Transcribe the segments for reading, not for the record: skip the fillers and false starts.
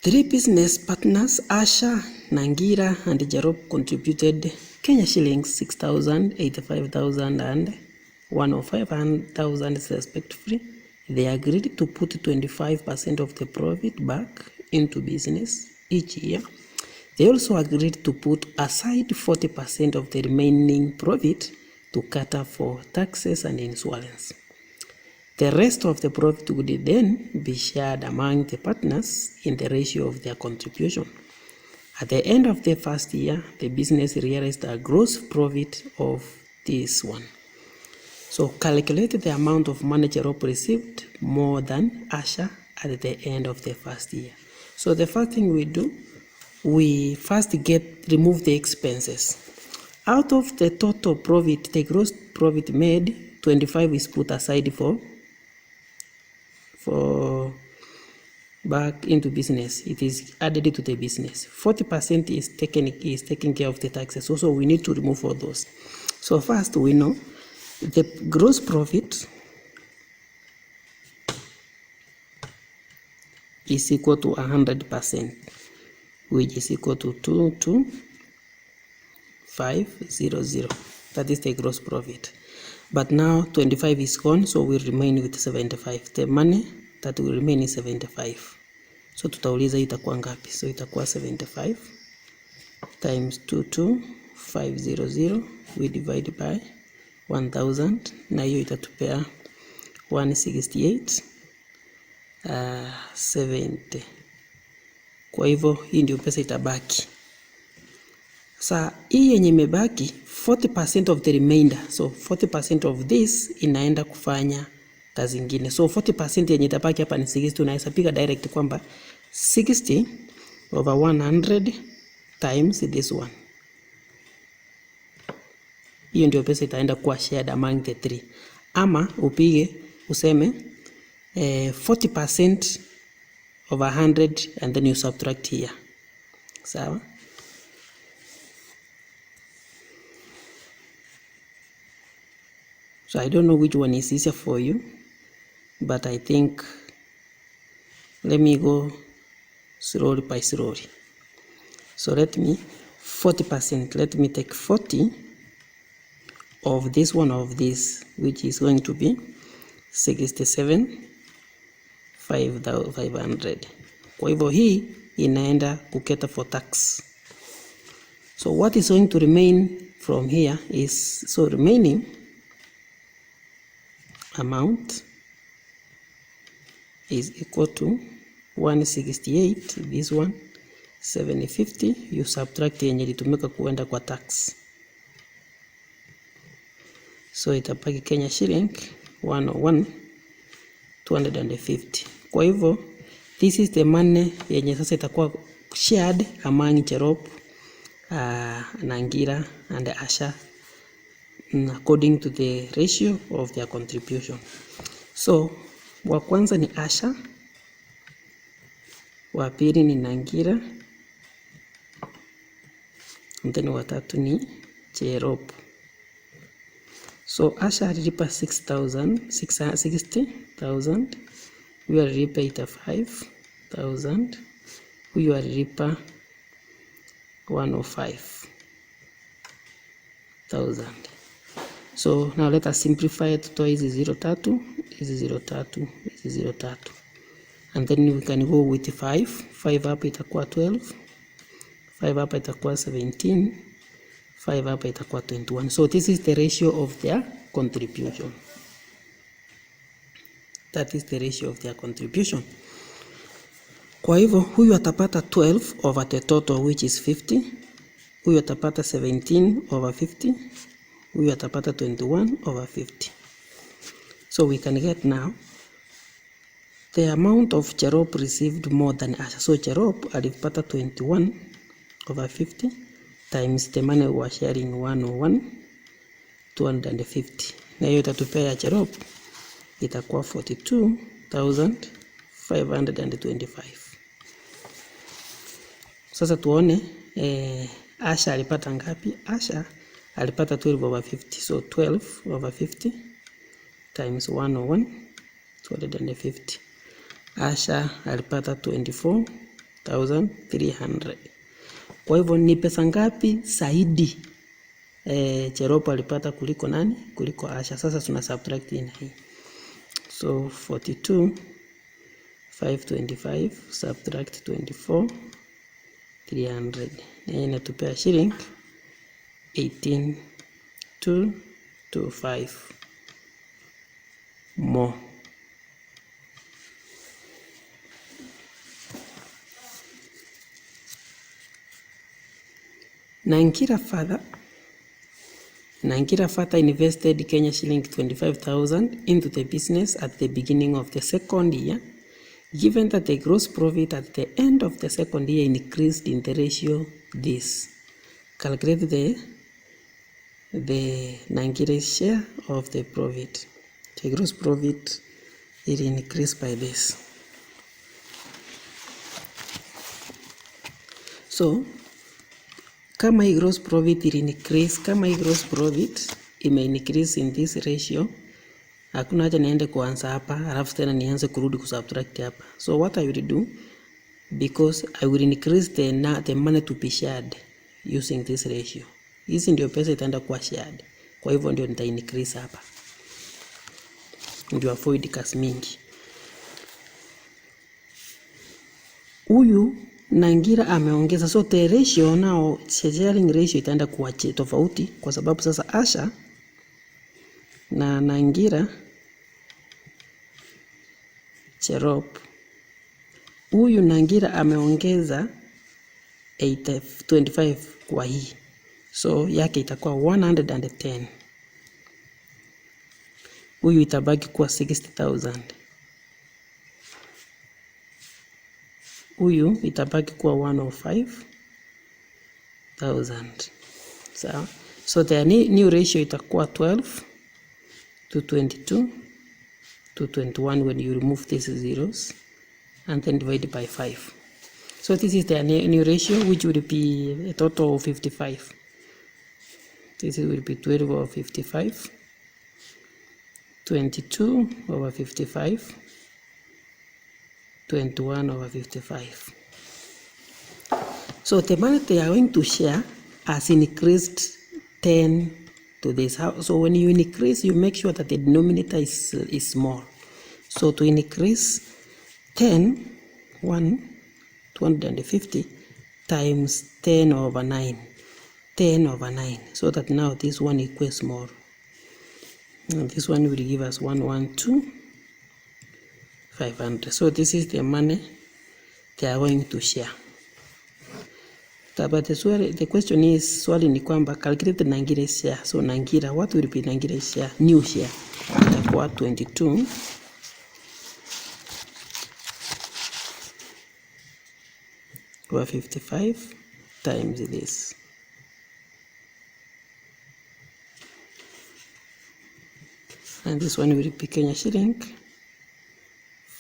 Three business partners, Asha, Nangira, and Jerop, contributed Kenya shillings 6,000, 85,000, and 105,000 respectively. They agreed to put 25% of the profit back into business each year. They also agreed to put aside 40% of the remaining profit to cater for taxes and insurance. The rest of the profit would then be shared among the partners in the ratio of their contribution. At the end of the first year, the business realized a gross profit of this one. So calculate the amount of money Jerop received more than Asha at the end of the first year. So the first thing we do, we first remove the expenses. Out of the total profit, the gross profit made, 25 is put aside for back into business. It is added to the business. 40% is taking care of the taxes. Also, we need to remove all those. So first, we know the gross profit is equal to 100%, which is equal to 22500. That is the gross profit. But now 25 is gone, so we remain with 75. The money that will remain is 75. So tutauliza itakuwa ngapi? So itakuwa 75 times 22500, we divide by 1000, na hiyo itatupea 168.70. Kwa hivyo hii ndio pesa itabaki. Sasa hii yenye imebaki 40% of the remainder, so 40% of this inaenda kufanya kazi nyingine. So 40% yenye itabaki hapa ni 60. Unaweza piga direct kwamba 60 over 100 times this one. Hiyo ndio pesa itaenda kuwa shared among the three. Ama upige useme 40% over 100 and then you subtract here. Sawa? So I don't know which one is easier for you, but I think let me go slowly by slowly. So let me 40%, let me take 40 of this one of this, which is going to be 67,500. Kwa hivyo hii inaenda kuketa for tax. So what is going to remain from here is, so remaining amount is equal to 168, this one 750, you subtract yenye ilitumika kuenda kwa tax. So itapaki Kenya shilling 101,250. Kwa hivyo this is the money yenye sasa itakuwa shared among Jerop, Nangira and Asha according to the ratio of their contribution. So wa kwanza ni Asha, wa pili ni Nangira, and then wa tatu ni Jerop. So Asha alilipa 60,000, huyu alilipa 85,000, huyu alilipa 105,000. So now let us simplify it to hizi 03, hizi 03, hizi 03. And then we can go with 5. 5 hapa itakuwa 12. 5 hapa itakuwa 17. 5 hapa itakuwa 21. So this is the ratio of their contribution. That is the ratio of their contribution. Kwa hivyo huyu atapata 12 over the total which is 50. Huyu atapata 17 over 50. Huyu atapata 21 over 50. So we can get now the amount of Jerop received more than Asha. So Jerop alipata 21 over 50 times the money we were sharing 101,250. Na hiyo itatupea ya Jerop itakuwa 42,525. Sasa tuone Asha alipata ngapi? Asha alipata 12 over 50. So 12 over 50 times 101,250. Asha alipata 1300. Kwa hivyo ni pesa ngapi zaidi Cherop alipata kuliko nani? Kuliko Asha. Sasa tuna subtract in hii. So 42,525 subtract 24,300. Na inatupea shilingi 18,225 more. Nangira further invested Kenya shilling 25,000 into the business at the beginning of the second year, given that the gross profit at the end of the second year increased in the ratio this. Calculate the Nangira's share of the profit. The gross profit will increase by this. So kama hii gross profit will increase, kama hii gross profit ime increase in this ratio, hakuna haja niende kuanza hapa alafu tena nianze kurudi kusubtract hapa. So what I will do, because I will increase the money to be shared using this ratio. Hizi ndio pesa itaenda kuwa shared. Kwa hivyo ndio nita increase hapa, ndio avoid cash mingi. Huyu Nangira ameongeza, so the ratio now, sharing ratio itaenda kuwa tofauti, kwa sababu sasa Asha na Nangira Cherop, huyu Nangira ameongeza 25 kwa hii, so yake itakuwa 110. Huyu itabaki kuwa 60,000. Huyu itabaki kuwa 105,000. Sawa? So the new ratio itakuwa 12:22:21 when you remove these zeros and then divide by 5. So this is the new ratio, which will be a total of 55. This will be 12/55, 22/55, 21/55. So the money they are going to share has increased 10 to this. So when you increase, you make sure that the denominator is small. So to increase 250 times 10/9, 10/9, so that now this one equals small. And this one will give us 112,500. So this is the money they are going to share. But the question is, swali ni kwamba calculate Nangira's share. So Nangira, what will be Nangira's share? New share itakuwa 22/55 times this. And this one will be Kenya shilling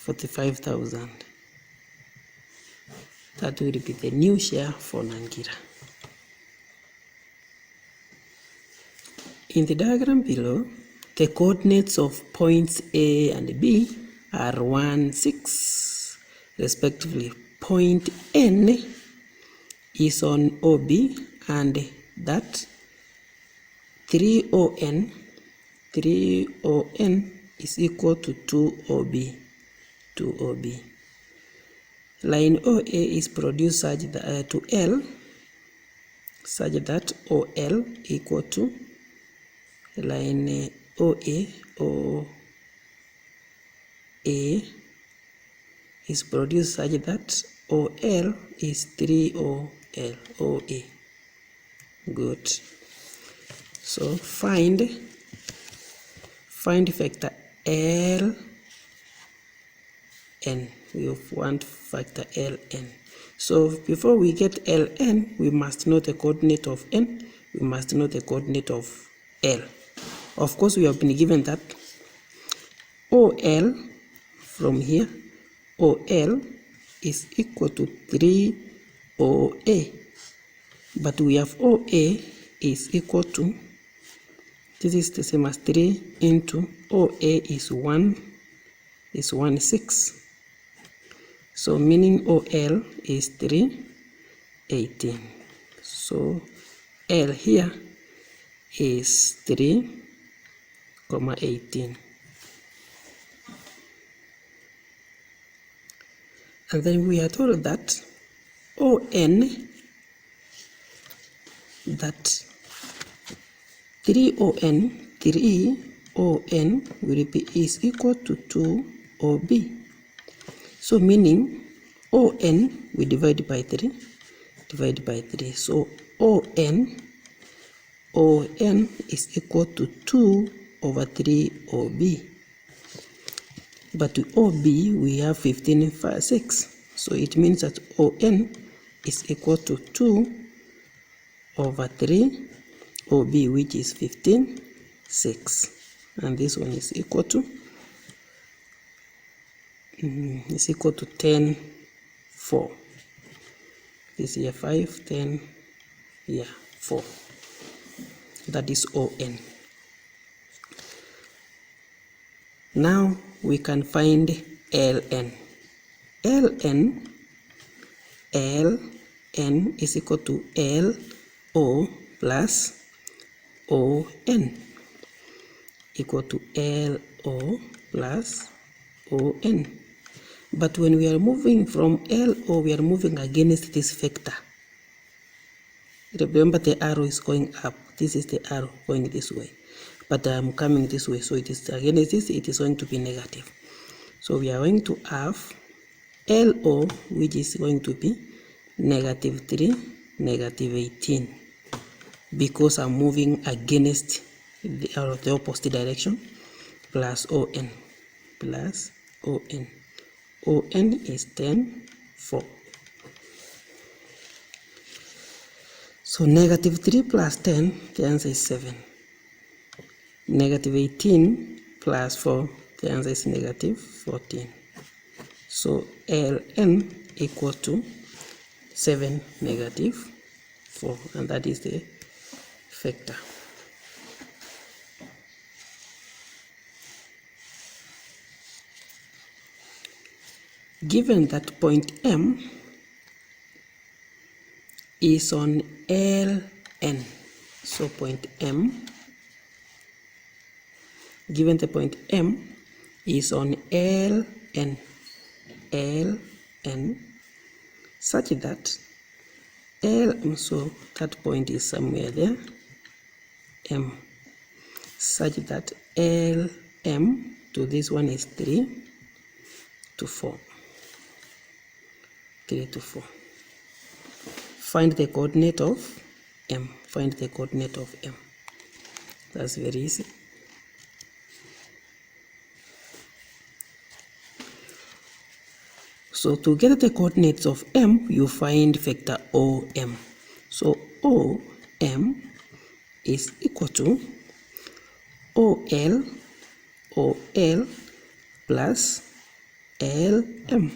45,000. That will be the new share for Nangira. In the diagram below, the coordinates of points A and B are 1, 6 respectively. Point N is on OB, and that 3ON is equal to 2OB. Line OA is produced such that to L, such that OL equal to line OA is produced such that OL is 3OL OA. Good. So find vector LN. We want factor Ln. So before we get Ln, we must know the coordinate of n, we must know the coordinate of L. Of course, we have been given that OL from here, OL is equal to 3OA, but we have OA is equal to, this is the same as 3 into OA is 1, is 1, 6. So meaning OL is 318. So L here is 3,18. And then we are told that ON, that 3ON will be is equal to 2OB. So meaning ON we divide by 3. So ON is equal to 2 over 3 OB. But with OB we have 15/6. So it means that ON is equal to 2 over 3 OB, which is 15/6. And this one is equal to 10/4. This here 5, 10, 4. That is ON. Now we can find LN. LN is equal to LO plus ON, equal to LO plus ON. But when we are moving from LO, we are moving against this vector. Remember, the arrow is going up. This is the arrow going this way. But I am coming this way, so it is against this, it is going to be negative. So we are going to have LO, which is going to be -3, -18, because I'm moving against the opposite direction, plus ON, ON is 10/4. So -3 plus 10, the answer is 7. -18 plus 4, the answer is -14. So LN equal to 7, -4, and that is the vector. Given that point M is on LN, so point M, given the point M is on LN, such that so that point is somewhere there, M, such that LM to this one is 3 to 4. Find the coordinate of M. That's very easy. So to get the coordinates of M, you find vector OM. So OM is equal to OL plus LM.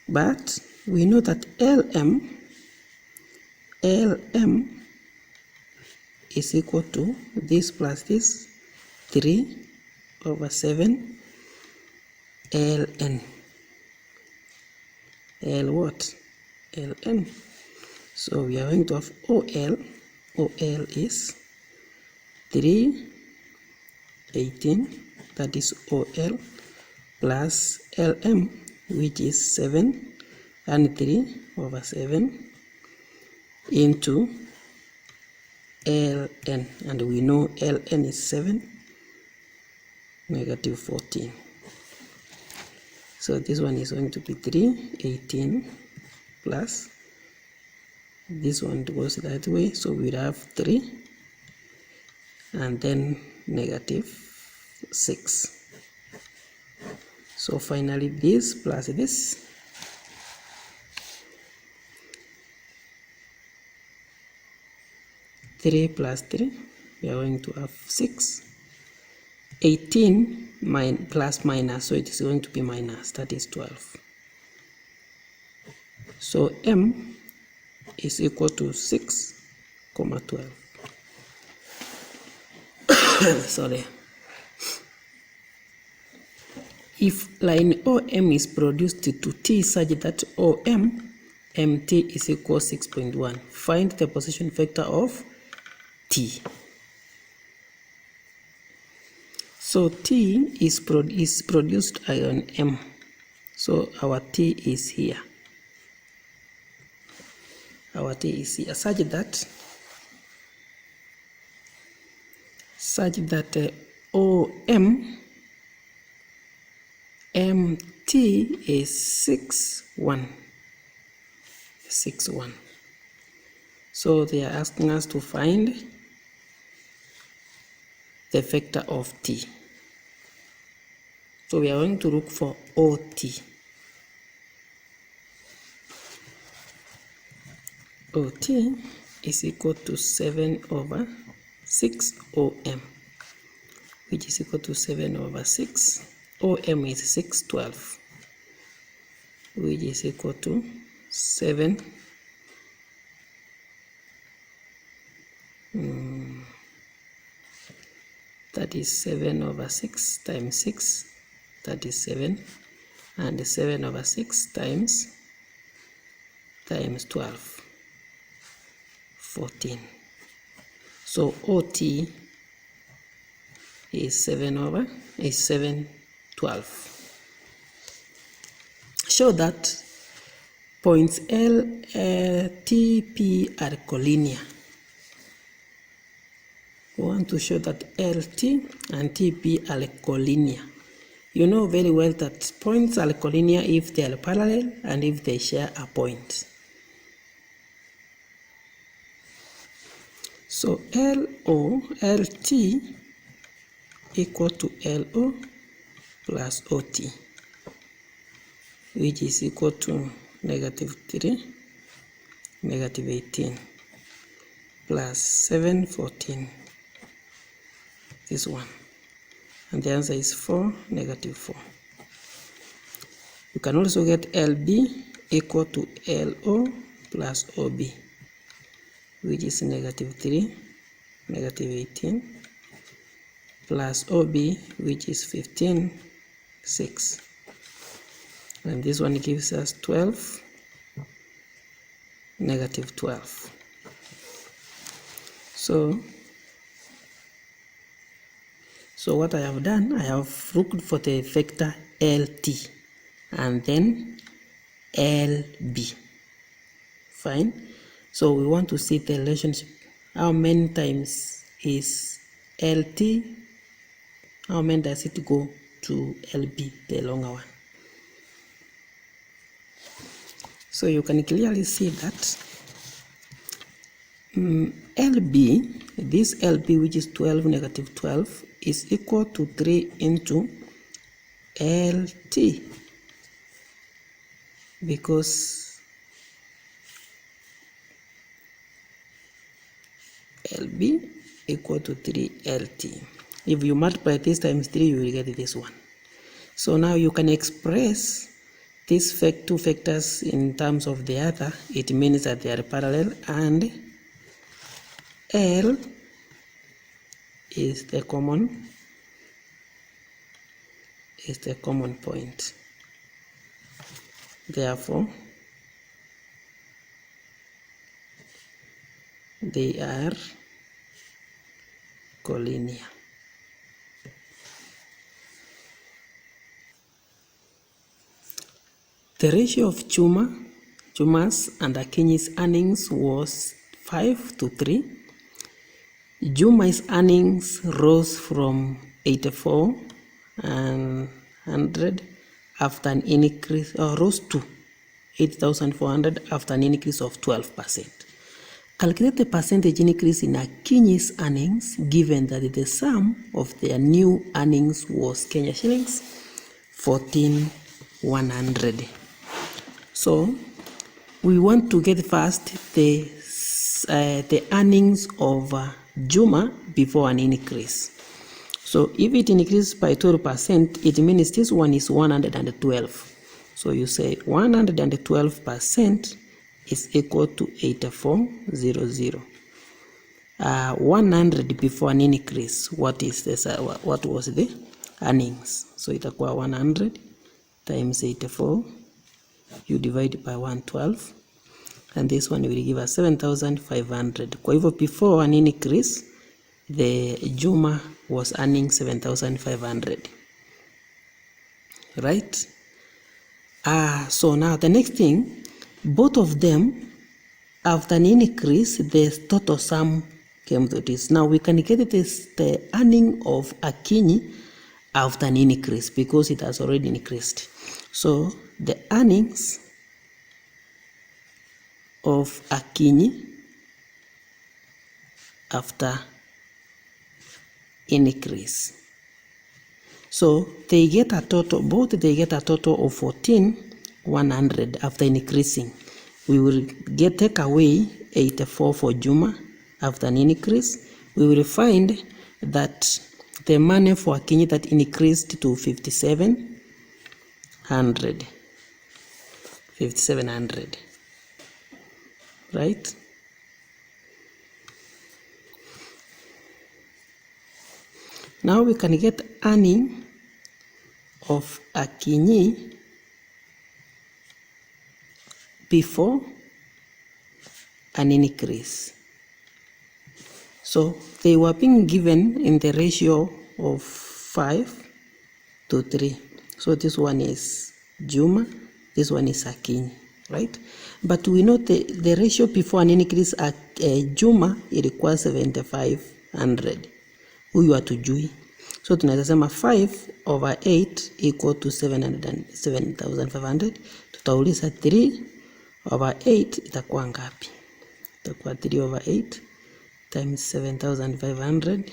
But we know that LM is equal to this plus this, 3/7 LN. LN. So we are going to have OL is 318, that is OL, plus LM, which is 7 and 3/7 into LN, and we know LN is 7, -14. So this one is going to be 318 plus this one goes that way, so we'll have 3 and then -6. So finally this plus this, three plus 3, we are going to have 6. 18 plus minus, so it is going to be minus, that is 12. So M is equal to 6, 12. Sorry. if line OM is produced to T such that MT is equal 6.1, find the position vector of T. So T is produced on M. So our T is here. Our T is here such that OM MT is 6.1. So they are asking us to find the vector of T. So we are going to look for OT. OT is equal to 7/6 OM, which is equal to 7/6. OM is 612, which is equal to 7. That is 7/6 times 6, that is 7, and 7/6 times 12, 14. So OT is 7/12. Show that points L, T, P are collinear. We want to show that LT and TP are collinear. You know very well that points are collinear if they are parallel and if they share a point. So LT equal to LO plus OT, which is equal to -3, -18, plus 7, 14. This one, and the answer is 4, -4. You can also get LB equal to LO plus OB, which is -3, -18, plus OB, which is 15, 6. And this one gives us 12, -12. So what I have done, I have looked for the vector LT and then LB. Fine. So we want to see the relationship. How many times is LT? How many does it go to LB, the longer one? So you can clearly see that LB, this LB, which is 12, -12, is equal to 3 into LT, because LB equal to 3 LT. If you multiply this times 3, you will get this one. So now you can express these two vectors in terms of the other. It means that they are parallel, and L is the common point. Therefore, they are collinear. The ratio of Juma's and Akinyi's earnings was 5:3. Juma's earnings rose from 8,400 after an increase, or rose to 8,400 after an increase of 12%. Calculate the percentage increase in Akinyi's earnings given that the sum of their new earnings was Kenya shillings 14,100. So we want to get first the earnings of Juma before an increase. So if it increases by 12%, it means this one is 112. So you say 112% is equal to 8400. 100 before an increase. What is this? What was the earnings. So itakuwa 100 times 84, you divide by 112, and this one will give us 7,500. Kwa hivyo before an increase, the Juma was earning 7,500. Right? So now the next thing, both of them, after an increase, the total sum came to this. Now we can get this, the earning of Akinyi after an increase, because it has already increased. So the earnings of Akinyi after increase. So they get a total, both they get a total of 14,100 after increasing. We will take away 84 for Juma after an increase. We will find that the money for Akinyi that increased to 5,700. 5,700. Right? Now we can get earning of Akinyi before an increase. So they were being given in the ratio of 5 to 3. So this one is Juma, this one is Akinyi, right? But we know the ratio before an increase at Juma ilikuwa 7,500. Huyu hatujui. So tunaweza sema 5 over 8 equal to 7,500. Tutauliza 3 over 8 itakuwa ngapi? Itakuwa 3 over 8 times 7,500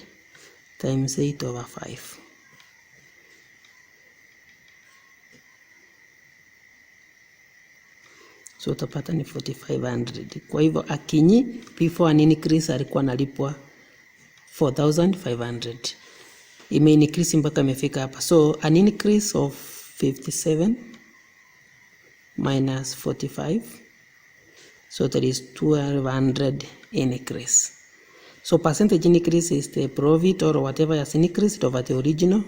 times 8 over 5. So utapata ni 4,500. Kwa hivyo Akinyi before an increase alikuwa analipwa 4,500. Ime increase mpaka imefika hapa. So an increase of 57 minus 45. So there is 1,200 increase. So percentage increase is the profit or whatever has increased over the original.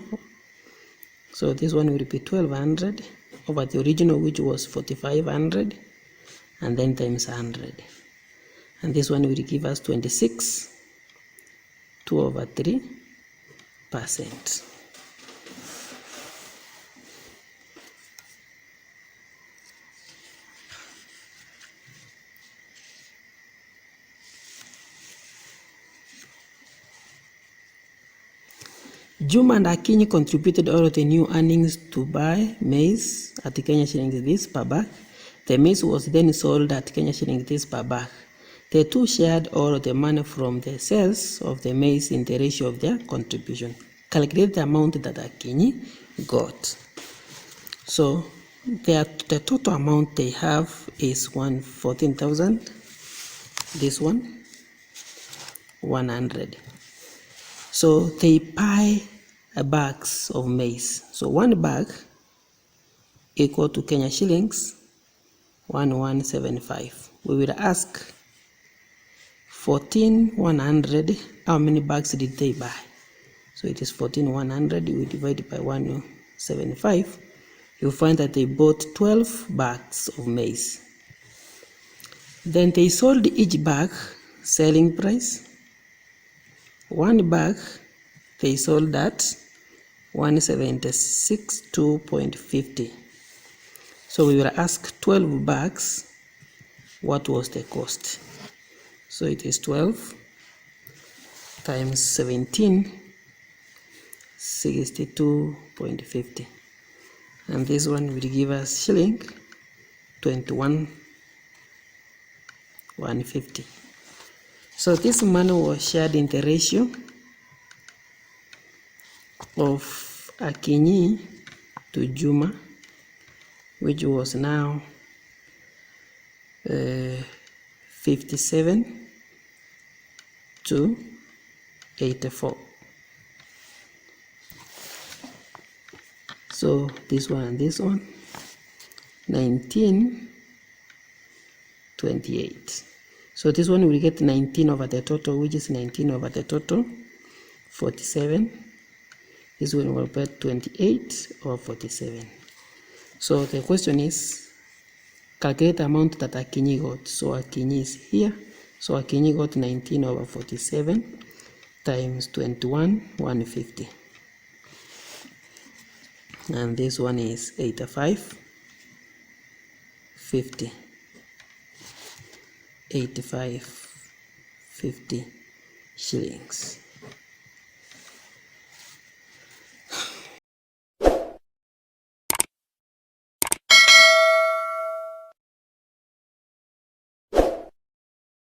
So this one will be 1,200 over the original, which was 4,500, and then times 100. And this one will give us 26, 2 over 3%. Juma and Akinyi contributed all of the new earnings to buy maize at Kenya shillings this per bag. The maize was then sold at Kenya shillings this per bag. The two shared all of the money from the sales of the maize in the ratio of their contribution. Calculate the amount that Akinyi got. So the total amount they have is 14,000. This one 100. So they buy bags of maize. So one bag equal to Kenya shillings 1175. We will ask 14,100, how many bags did they buy? So it is 14,100, we divide by 175. You'll find that they bought 12 bags of maize. Then they sold each bag selling price. One bag they sold at 176.250. So we will ask 12 bags, what was the cost? So it is 12 times 17, 62.50. And this one will give us shilling 21,150. So this money was shared in the ratio of Akinyi to Juma, which was now 57 to 84. So this one and this one 1928. So this one will get 19 over the total, which is 19 over the total 47. This one will pay 28 or 47. So the question is, calculate the amount that Akinyi got. So Akinyi is here. So Akinyi got 19 over 47 times 21, 150. And this one is 85, 50. 85, 50 shillings.